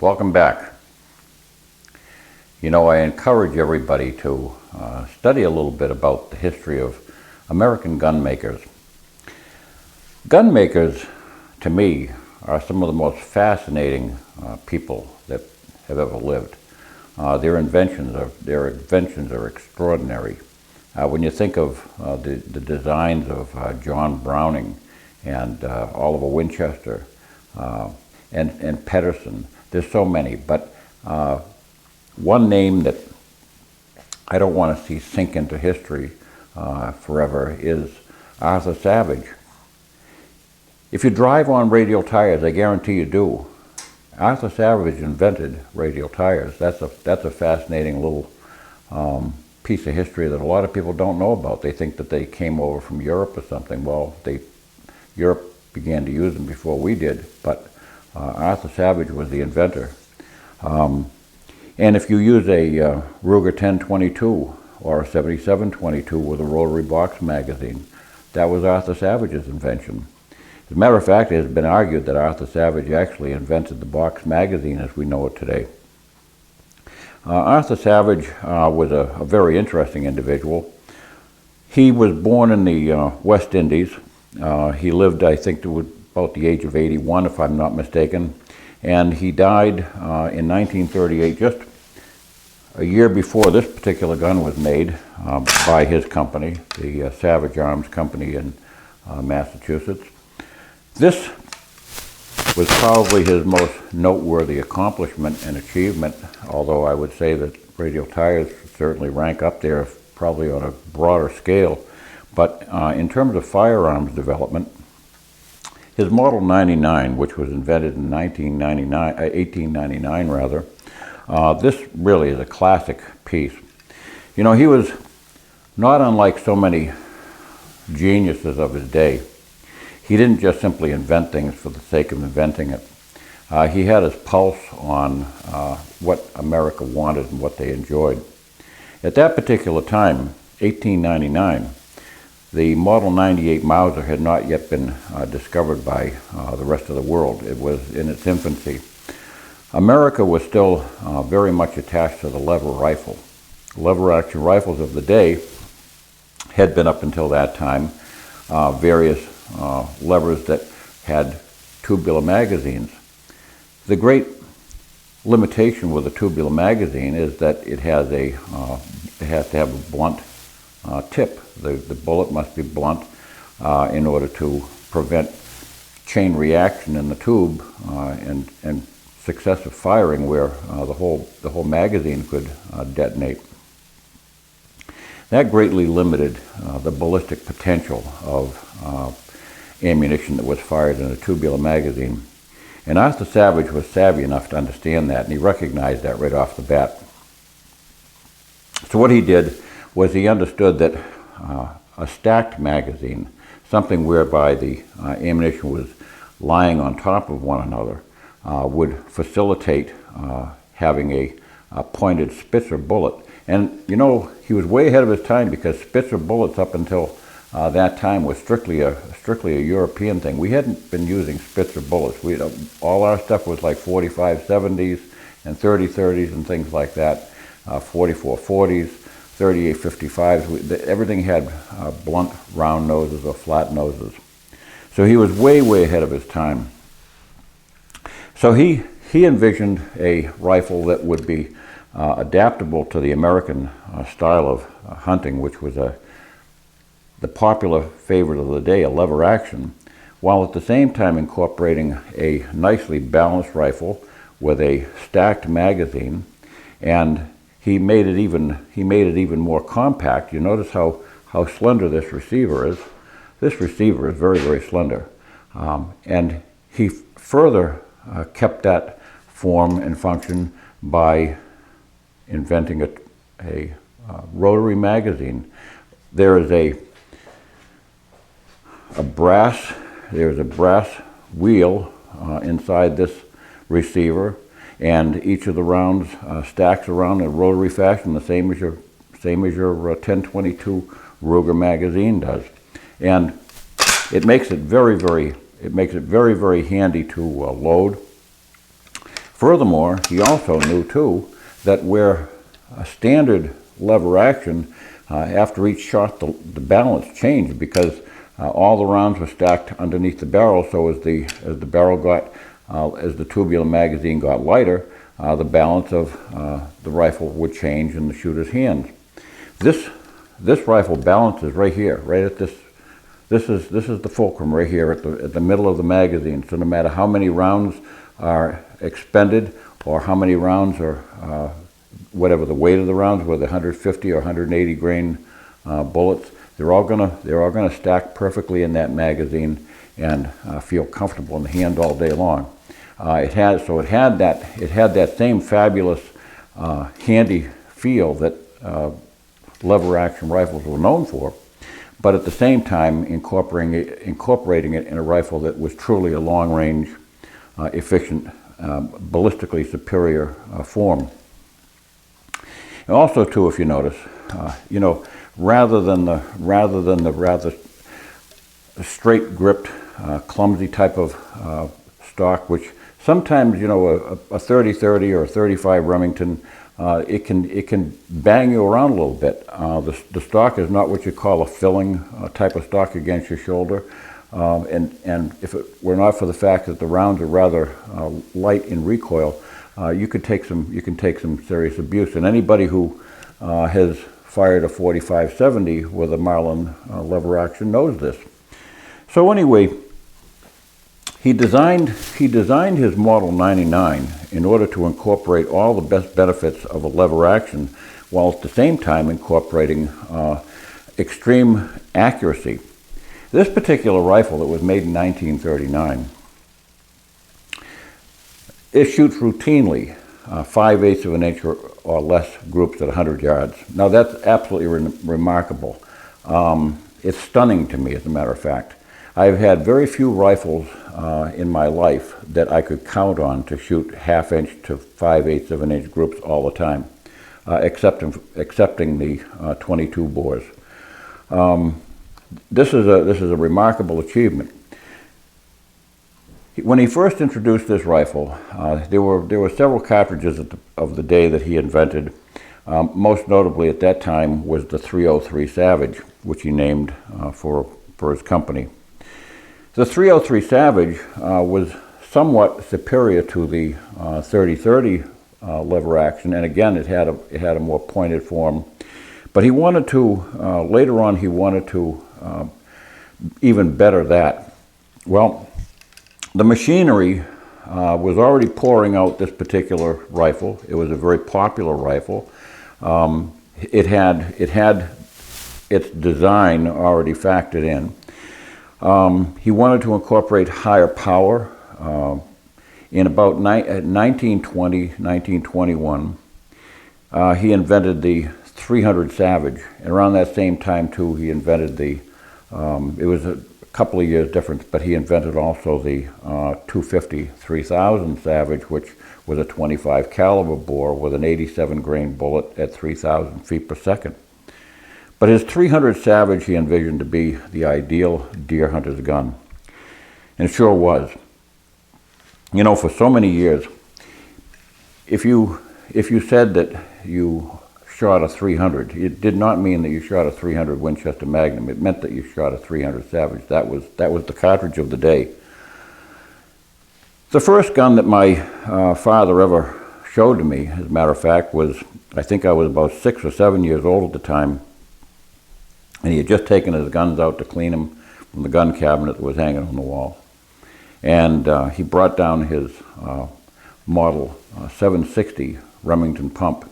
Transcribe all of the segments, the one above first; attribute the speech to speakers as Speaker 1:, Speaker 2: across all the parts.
Speaker 1: Welcome back. You know, I encourage everybody to study a little bit about the history of American gun makers. Gun makers, to me, are some of the most fascinating people that have ever lived. Their inventions are extraordinary. When you think of the designs of John Browning and Oliver Winchester and Pedersen, there's so many, but one name that I don't want to see sink into history forever is Arthur Savage. If you drive on radial tires, I guarantee you do. Arthur Savage invented radial tires. That's a fascinating little piece of history that a lot of people don't know about. They think that they came over from Europe or something. Well, Europe began to use them before we did, but Arthur Savage was the inventor. And if you use a Ruger 1022 or a 7722 with a rotary box magazine, that was Arthur Savage's invention. As a matter of fact, it has been argued that Arthur Savage actually invented the box magazine as we know it today. Arthur Savage was a very interesting individual. He was born in the West Indies. He lived, I think, to about the age of 81, if I'm not mistaken. And he died in 1938, just a year before this particular gun was made by his company, the Savage Arms Company in Massachusetts. This was probably his most noteworthy accomplishment and achievement, although I would say that radial tires certainly rank up there, probably on a broader scale. But in terms of firearms development, his Model 99, which was invented in 1899 rather, this really is a classic piece. You know, he was not unlike so many geniuses of his day. He didn't just simply invent things for the sake of inventing it. He had his pulse on what America wanted and what they enjoyed. At that particular time, 1899, the Model 98 Mauser had not yet been discovered by the rest of the world. It was in its infancy. America was still very much attached to the lever rifle. Lever action rifles of the day had been, up until that time, various levers that had tubular magazines. The great limitation with a tubular magazine is that it has to have a blunt tip. The bullet must be blunt in order to prevent chain reaction in the tube and successive firing where the whole magazine could detonate. That greatly limited the ballistic potential of ammunition that was fired in a tubular magazine. And Arthur Savage was savvy enough to understand that, and he recognized that right off the bat. So what he did was he understood that a stacked magazine, something whereby the ammunition was lying on top of one another, would facilitate having a pointed Spitzer bullet. And you know, he was way ahead of his time, because Spitzer bullets up until that time was strictly a European thing. We hadn't been using Spitzer bullets. All our stuff was like 45-70s and 30-30s and things like that, 44-40s, 38-55s. Everything had blunt round noses or flat noses. So he was way ahead of his time. So he envisioned a rifle that would be adaptable to the American style of hunting, which was the popular favorite of the day, a lever action, while at the same time incorporating a nicely balanced rifle with a stacked magazine. And he made it even more compact. You notice how slender this receiver is. This receiver is very slender. And he further kept that form and function by inventing a rotary magazine. There is a brass wheel inside this receiver, and each of the rounds stacks around in a rotary fashion, the same as your 1022 Ruger magazine does. And it makes it very handy to load. Furthermore, he also knew too that where a standard lever action, after each shot the balance changed because all the rounds were stacked underneath the barrel, so as the barrel got, as the tubular magazine got lighter, the balance of the rifle would change in the shooter's hands. This rifle balances right here, right at this. This is the fulcrum right here at the middle of the magazine. So no matter how many rounds are expended or how many rounds are, whatever the weight of the rounds, whether 150 or 180 grain bullets, they're all gonna stack perfectly in that magazine and feel comfortable in the hand all day long. It had that same fabulous handy feel that lever action rifles were known for, but at the same time incorporating it in a rifle that was truly a long range, efficient, ballistically superior form. And also too, if you notice, rather than the rather straight gripped, clumsy type of stock, which sometimes, a 30-30 or a 35 Remington, it can bang you around a little bit. The stock is not what you call a filling type of stock against your shoulder, and if it were not for the fact that the rounds are rather light in recoil, you can take some serious abuse. And anybody who has fired a 45-70 with a Marlin lever action knows this. So anyway, he designed his Model 99 in order to incorporate all the best benefits of a lever action, while at the same time incorporating extreme accuracy. This particular rifle that was made in 1939, it shoots routinely 5/8 of an inch or less groups at 100 yards. Now that's absolutely remarkable. It's stunning to me, as a matter of fact. I've had very few rifles in my life that I could count on to shoot 1/2 inch to 5/8 of an inch groups all the time, excepting the 22 bores. This is a remarkable achievement. When he first introduced this rifle, there were several cartridges of the day that he invented. Most notably at that time was the 303 Savage, which he named for his company. The 303 Savage was somewhat superior to the 30-30 lever action, and again it had a more pointed form. But he wanted to later on he wanted to even better that. Well, the machinery was already pouring out this particular rifle. It was a very popular rifle. It had its design already factored in. He wanted to incorporate higher power. In about 1920, 1921, he invented the 300 Savage. And around that same time too, he invented the, it was a couple of years difference, but he invented also the 250 3000 Savage, which was a 25 caliber bore with an 87 grain bullet at 3,000 feet per second. But his 300 Savage he envisioned to be the ideal deer hunter's gun. And it sure was. For so many years, if you said that you shot a 300, it did not mean that you shot a 300 Winchester Magnum. It meant that you shot a 300 Savage. That was the cartridge of the day. The first gun that my father ever showed to me, as a matter of fact, was, I think I was about 6 or 7 years old at the time, and he had just taken his guns out to clean them from the gun cabinet that was hanging on the wall. And he brought down his Model 760 Remington pump,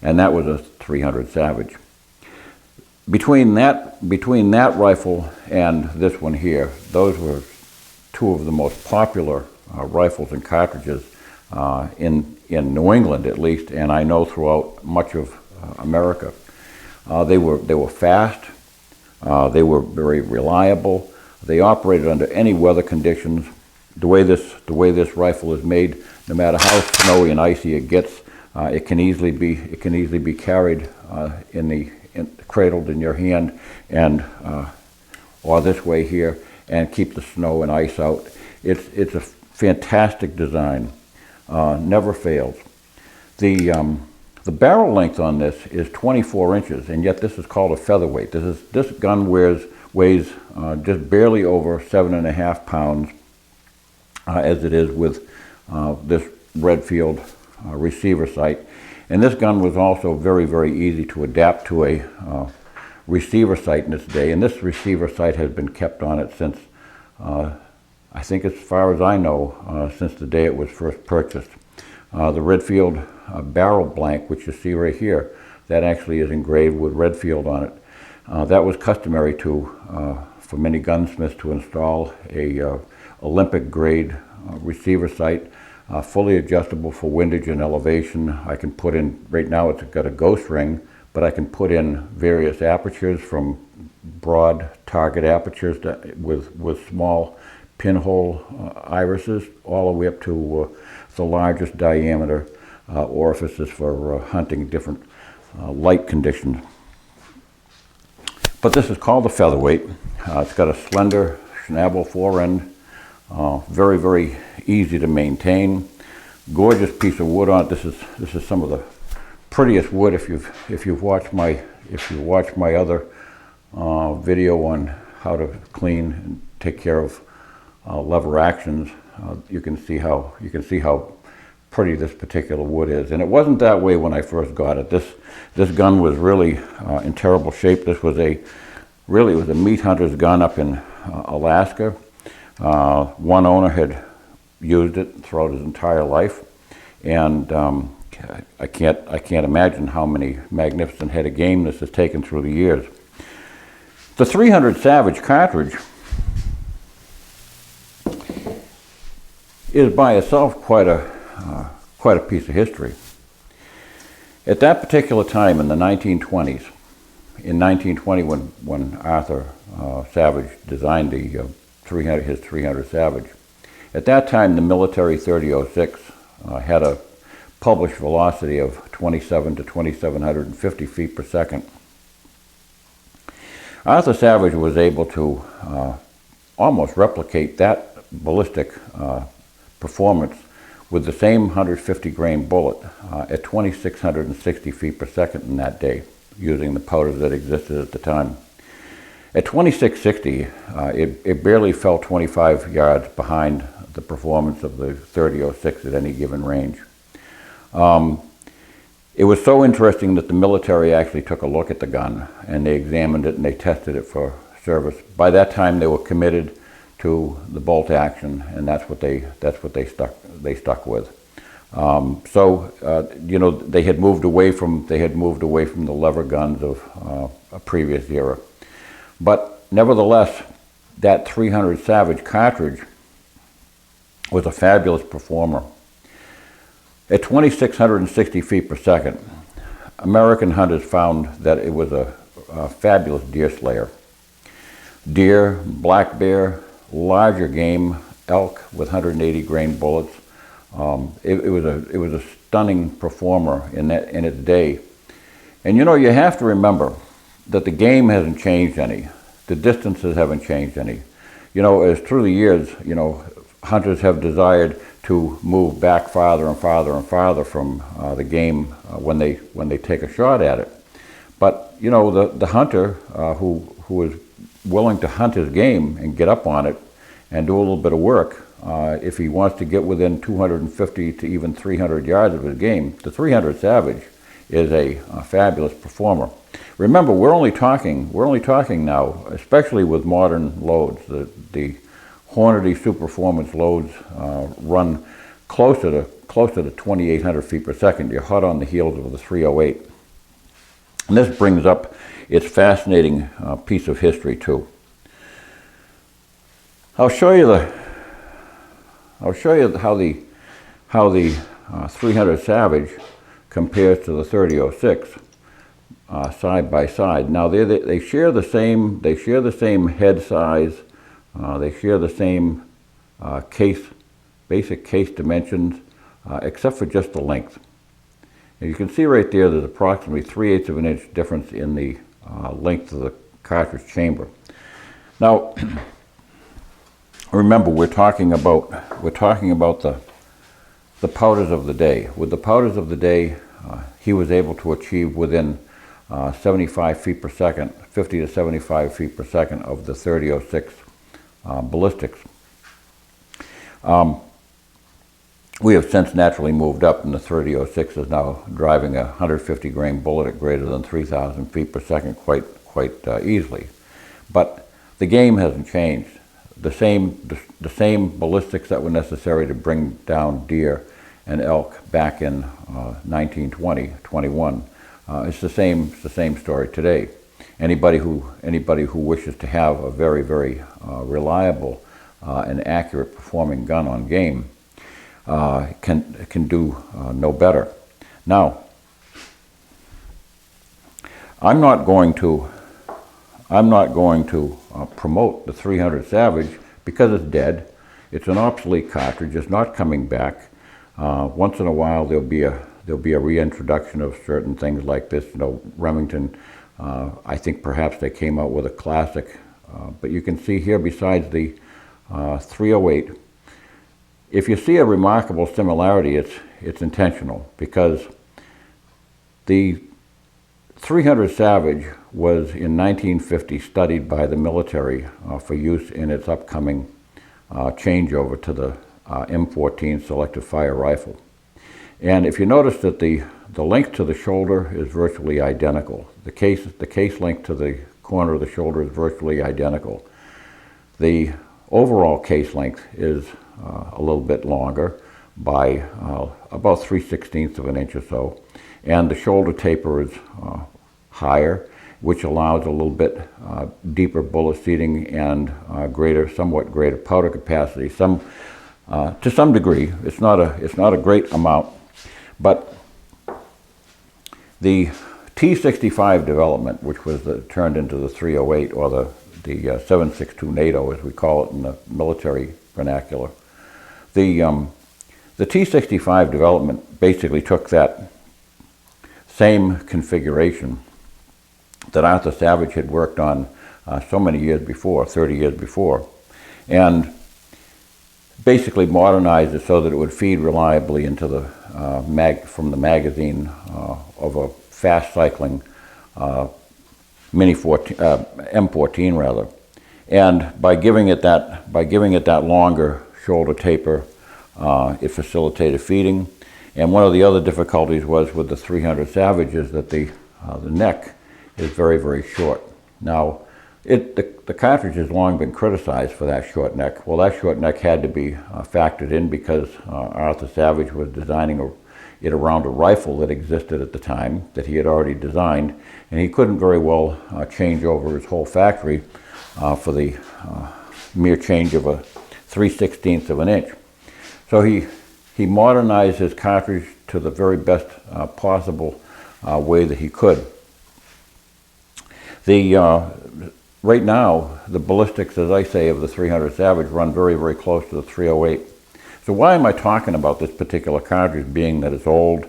Speaker 1: and that was a 300 Savage. Between that rifle and this one here, those were two of the most popular rifles and cartridges in New England, at least, and I know throughout much of America. They were fast. They were very reliable. They operated under any weather conditions. The way this rifle is made, no matter how snowy and icy it gets, it can easily be carried cradled in your hand, and or this way here, and keep the snow and ice out. It's a fantastic design. never fails. The barrel length on this is 24 inches, and yet this is called a featherweight. This gun weighs just barely over 7.5 pounds, as it is with this Redfield receiver sight. And this gun was also very, very easy to adapt to a receiver sight in its day. And this receiver sight has been kept on it since, I think as far as I know, since the day it was first purchased. The Redfield barrel blank, which you see right here, that actually is engraved with Redfield on it. That was customary for many gunsmiths to install a Olympic grade receiver sight, fully adjustable for windage and elevation. I can put in, right now it's got a ghost ring, but I can put in various apertures, from broad target apertures with small pinhole irises, all the way up to the largest diameter orifices for hunting different light conditions. But this is called the featherweight. It's got a slender schnabel forend, very, very easy to maintain. Gorgeous piece of wood on it. This is some of the prettiest wood. If you've watched my other video on how to clean and take care of lever actions, you can see how pretty this particular wood is. And it wasn't that way when I first got it. This gun was really in terrible shape. This was a meat hunter's gun up in Alaska. One owner had used it throughout his entire life, and I can't imagine how many magnificent head of game this has taken through the years. The 300 Savage cartridge is by itself quite a piece of history. At that particular time in the 1920s, in 1920 when Arthur Savage designed his 300 Savage, at that time the military 3006 had a published velocity of 27 to 2750 feet per second. Arthur Savage was able to almost replicate that ballistic performance with the same 150 grain bullet at 2660 feet per second in that day, using the powders that existed at the time. At 2660, it barely fell 25 yards behind the performance of the 3006 at any given range. It was so interesting that the military actually took a look at the gun, and they examined it and they tested it for service. By that time, they were committed to the bolt action, and that's what they stuck with. You know, they had moved away from the lever guns of a previous era. But nevertheless, that 300 Savage cartridge was a fabulous performer. At 2660 feet per second, American hunters found that it was a fabulous deer slayer. Deer, black bear, larger game, elk with 180 grain bullets. It was a stunning performer in its day. And you know, you have to remember that the game hasn't changed any. The distances haven't changed any. You know, as through the years, you know, hunters have desired to move back farther and farther and farther from the game when they take a shot at it. But you know, the hunter who is willing to hunt his game and get up on it and do a little bit of work, if he wants to get within 250 to even 300 yards of his game, the 300 Savage is a fabulous performer. Remember, we're only talking now, especially with modern loads. The Hornady Superformance loads run closer to 2,800 feet per second. You're hot on the heels of the 308. And this brings up its fascinating piece of history too. I'll show you how the 300 Savage compares to the 3006 side by side. Now they share the same head size. They share the same basic case dimensions, except for just the length. And you can see right there there's approximately 3/8 of an inch difference in the length of the cartridge chamber. Now, remember, we're talking about the powders of the day. With the powders of the day, he was able to achieve within 75 feet per second, 50 to 75 feet per second of the 30-06 ballistics. We have since naturally moved up, and the 30-06 is now driving a 150-grain bullet at greater than 3,000 feet per second quite easily. But the game hasn't changed. The same ballistics that were necessary to bring down deer and elk back in 1920, 21. It's the same story today. Anybody who wishes to have a very reliable and accurate performing gun on game can do no better. Now, I'm not going to promote the 300 Savage because it's dead. It's an obsolete cartridge. It's not coming back. Once in a while, there'll be a reintroduction of certain things like this. You know, Remington. I think perhaps they came out with a classic, but you can see here besides the 308. If you see a remarkable similarity, it's intentional, because the 300 Savage was in 1950 studied by the military for use in its upcoming changeover to the M14 selective fire rifle. And if you notice that the length to the shoulder is virtually identical. The case length to the corner of the shoulder is virtually identical. The overall case length is a little bit longer by about 3/16 of an inch or so, and the shoulder taper is higher, which allows a little bit deeper bullet seating and somewhat greater powder capacity. To some degree, it's not a great amount, but the T65 development, which was turned into the 308 or the 7.62 NATO, as we call it in the military vernacular. The T65 development basically took that same configuration that Arthur Savage had worked on so many years before, 30 years before, and basically modernized it so that it would feed reliably into the from the magazine of a fast cycling M14 rather, and by giving it that longer shoulder taper, it facilitated feeding. And one of the other difficulties was with the 300 Savage is that the neck is very short. Now, the cartridge has long been criticized for that short neck. Well, that short neck had to be factored in because Arthur Savage was designing it around a rifle that existed at the time that he had already designed, and he couldn't very well change over his whole factory for the mere change of a 3/16 of an inch. So he modernized his cartridge to the very best possible way that he could. Right now, the ballistics, as I say, of the 300 Savage run very close to the 308. So why am I talking about this particular cartridge, being that it's old?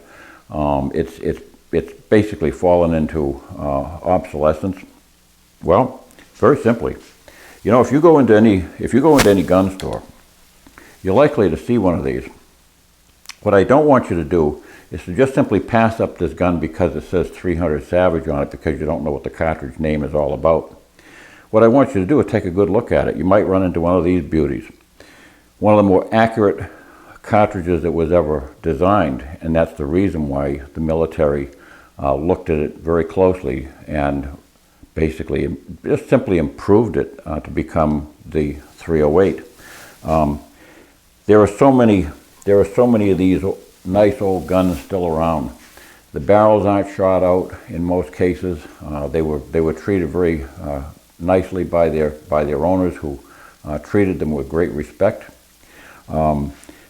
Speaker 1: It's basically fallen into obsolescence. Well, very simply, you know, if you go into any gun store, you're likely to see one of these. What I don't want you to do is to just simply pass up this gun because it says 300 Savage on it, because you don't know what the cartridge name is all about. What I want you to do is take a good look at it. You might run into one of these beauties. One of the more accurate cartridges that was ever designed, and that's the reason why the military looked at it very closely and basically just simply improved it to become the 308. There are so many of these nice old guns still around. The barrels aren't shot out in most cases. They were treated very nicely by their owners, who treated them with great respect.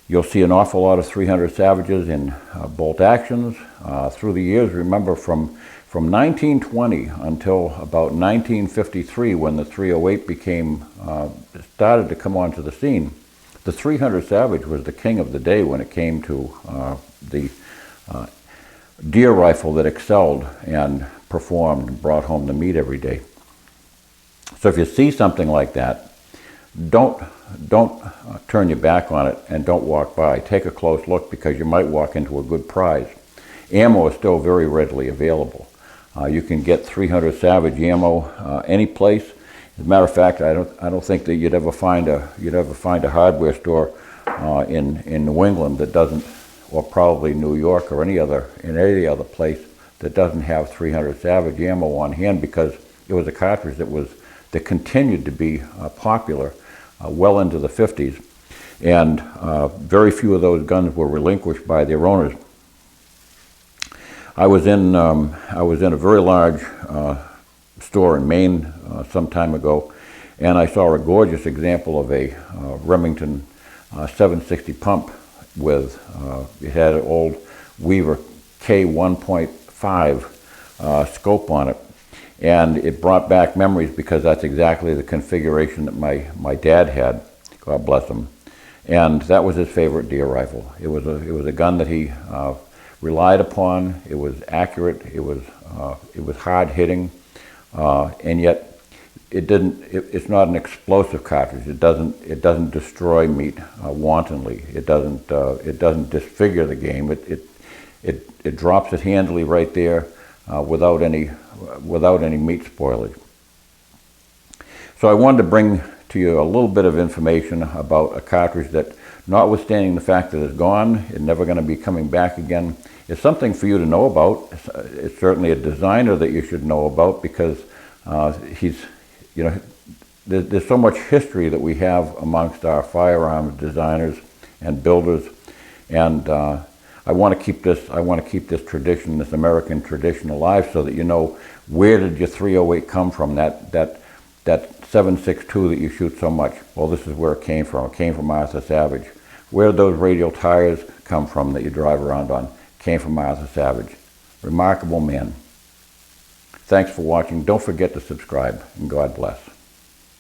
Speaker 1: You'll see an awful lot of 300 Savages in bolt actions through the years. Remember, from 1920 until about 1953, when the 308 started to come onto the scene, the 300 Savage was the king of the day when it came to the deer rifle that excelled and performed and brought home the meat every day. So if you see something like that, don't turn your back on it and don't walk by. Take a close look, because you might walk into a good prize. Ammo is still very readily available. You can get 300 Savage ammo any place. As a matter of fact, I don't think that you'd ever find a hardware store in New England that doesn't, or probably New York or any other place that doesn't have 300 Savage ammo on hand, because it was a cartridge that continued to be popular well into the 50s, and very few of those guns were relinquished by their owners. I was in a very large store in Maine some time ago, and I saw a gorgeous example of a Remington 760 pump with it had an old Weaver K1.5 scope on it, and it brought back memories, because that's exactly the configuration that my dad had, God bless him, and that was his favorite deer rifle. It was a gun that he relied upon. It was accurate. It was hard hitting, and yet it's not an explosive cartridge. It doesn't destroy meat wantonly. It doesn't disfigure the game. It drops it handily right there without any meat spoilage. So I wanted to bring to you a little bit of information about a cartridge that, notwithstanding the fact that it's gone, it's never going to be coming back again, it's something for you to know about. It's certainly a designer that you should know about, because there's so much history that we have amongst our firearms designers and builders, and I want to keep this tradition, this American tradition, alive, so that you know, where did your 308 come from? That 7.62 that you shoot so much. Well, this is where it came from. It came from Arthur Savage. Where did those radial tires come from that you drive around on? Came from Arthur Savage. Remarkable man. Thanks for watching. Don't forget to subscribe, and God bless.